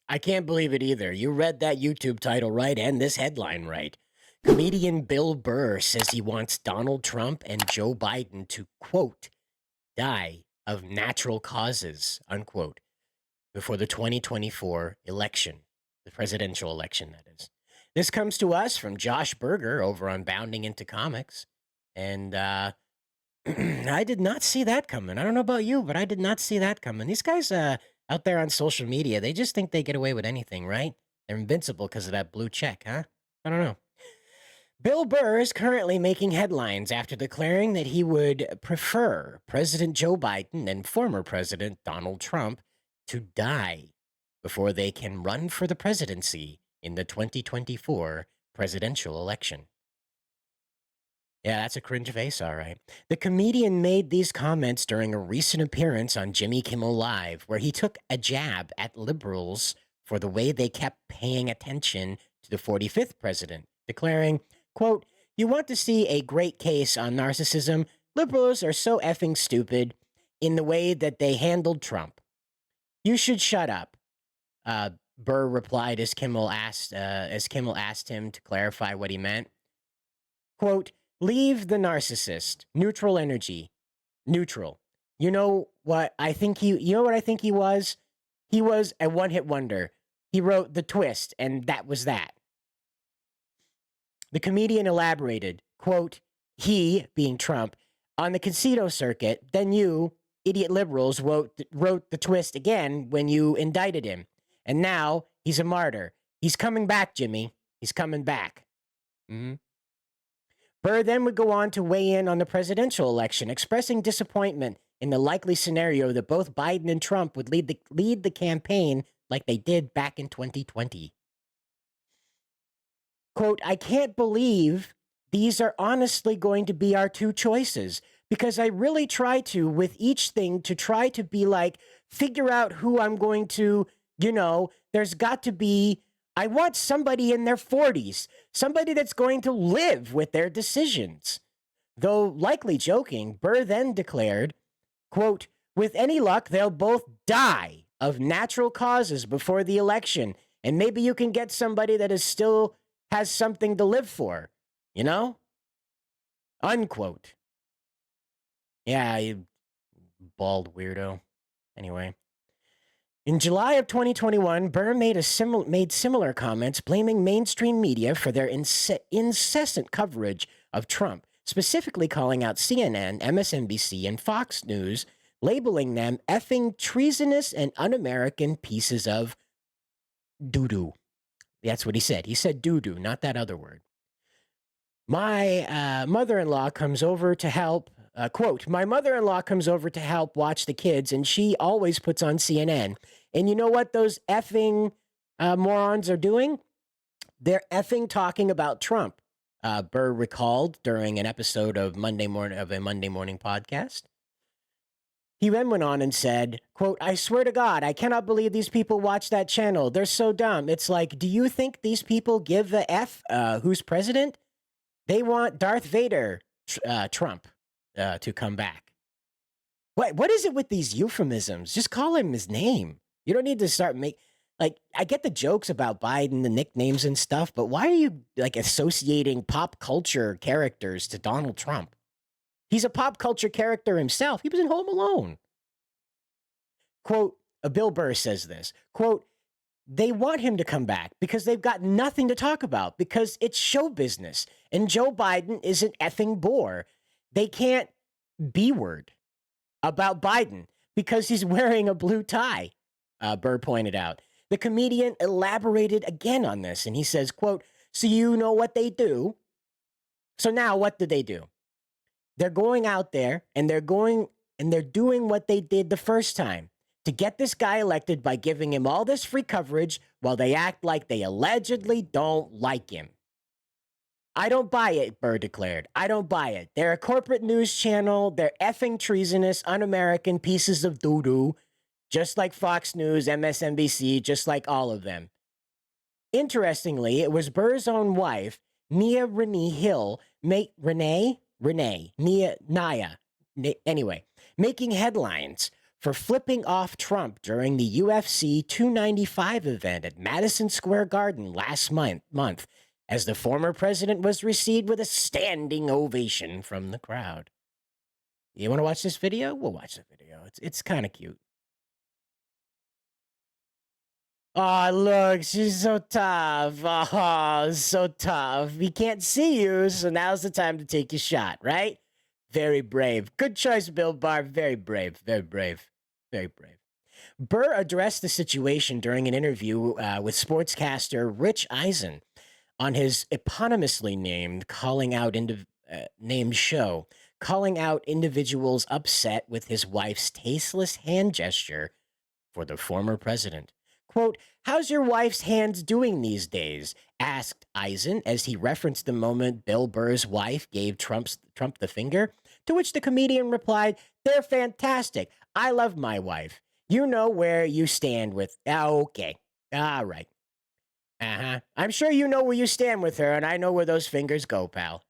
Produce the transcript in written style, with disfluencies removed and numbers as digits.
I can't believe it either. You read that YouTube title right and this headline right. Comedian Bill Burr says he wants Donald Trump and Joe Biden to, quote, die of natural causes, unquote, before the 2024 election, the presidential election, that is. This comes to us from Josh Berger over on Bounding into Comics. And I did not see that coming. I don't know about you, but I did not see that coming. These guys out there on social media, they just think they get away with anything, right? They're invincible because of that blue check, huh? I don't know. Bill Burr is currently making headlines after declaring that he would prefer President Joe Biden and former President Donald Trump to die before they can run for the presidency in the 2024 presidential election. Yeah, that's a cringe face, all right. The comedian made these comments during a recent appearance on Jimmy Kimmel Live, where he took a jab at liberals for the way they kept paying attention to the 45th president, declaring, quote, "You want to see a great case on narcissism? Liberals are so effing stupid in the way that they handled Trump. You should shut up." Burr replied as Kimmel asked him to clarify what he meant. Quote, "Leave the narcissist. Neutral energy. Neutral. You know what I think he was? He was a one-hit wonder. He wrote The Twist, and that was that." The comedian elaborated, quote, "He, being Trump, on the casino circuit, then you, idiot liberals, wrote The Twist again when you indicted him. And now he's a martyr. He's coming back, Jimmy. He's coming back." Mm-hmm. Burr then would go on to weigh in on the presidential election, expressing disappointment in the likely scenario that both Biden and Trump would lead the campaign like they did back in 2020. Quote, "I can't believe these are honestly going to be our two choices, because I really try to, with each thing, to try to be like, figure out who I'm going to, there's got to be, I want somebody in their 40s, somebody that's going to live with their decisions." Though likely joking, Burr then declared, quote, "With any luck, they'll both die of natural causes before the election, and maybe you can get somebody that is still has something to live for, unquote. Yeah, you bald weirdo. Anyway. In July of 2021, Burr made similar comments blaming mainstream media for their incessant coverage of Trump, specifically calling out CNN, MSNBC, and Fox News, labeling them effing treasonous and un-American pieces of doo-doo. That's what he said. He said doo-doo, not that other word. My mother-in-law comes over to help. Quote, "My mother-in-law comes over to help watch the kids, and she always puts on CNN. And you know what those effing morons are doing? They're effing talking about Trump," Burr recalled during an episode of a Monday morning podcast. He then went on and said, quote, "I swear to God, I cannot believe these people watch that channel. They're so dumb. It's like, do you think these people give a F who's president? They want Darth Vader, Trump, to come back." What is it with these euphemisms? Just call him his name. You don't need to start I get the jokes about Biden, the nicknames and stuff, but why are you associating pop culture characters to Donald Trump? He's a pop culture character himself. He was in Home Alone. Quote, Bill Burr says this, quote, "They want him to come back because they've got nothing to talk about because it's show business. And Joe Biden is an effing bore. They can't B-word about Biden because he's wearing a blue tie," Burr pointed out. The comedian elaborated again on this, and he says, quote, "So you know what they do? So now what do? They're going out there and they're doing what they did the first time to get this guy elected by giving him all this free coverage while they act like they allegedly don't like him." "I don't buy it," Burr declared. "I don't buy it. They're a corporate news channel. They're effing treasonous, un-American pieces of doo-doo, just like Fox News, MSNBC, just like all of them." Interestingly, it was Burr's own wife, Nia Renee Hill, making headlines for flipping off Trump during the UFC 295 event at Madison Square Garden last month, as the former president was received with a standing ovation from the crowd. You want to watch this video? We'll watch the video. It's kind of cute. Oh, look, she's so tough. Oh, so tough. We can't see you, so now's the time to take your shot, right? Very brave. Good choice, Bill Barr. Very brave. Very brave. Very brave. Burr addressed the situation during an interview with sportscaster Rich Eisen on his eponymously named show, calling out individuals upset with his wife's tasteless hand gesture for the former president. Quote, "How's your wife's hands doing these days?" asked Eisen as he referenced the moment Bill Burr's wife gave Trump the finger, to which the comedian replied, "They're fantastic. I love my wife. You know where you stand with..." Okay. All right. Uh-huh. I'm sure you know where you stand with her, and I know where those fingers go, pal.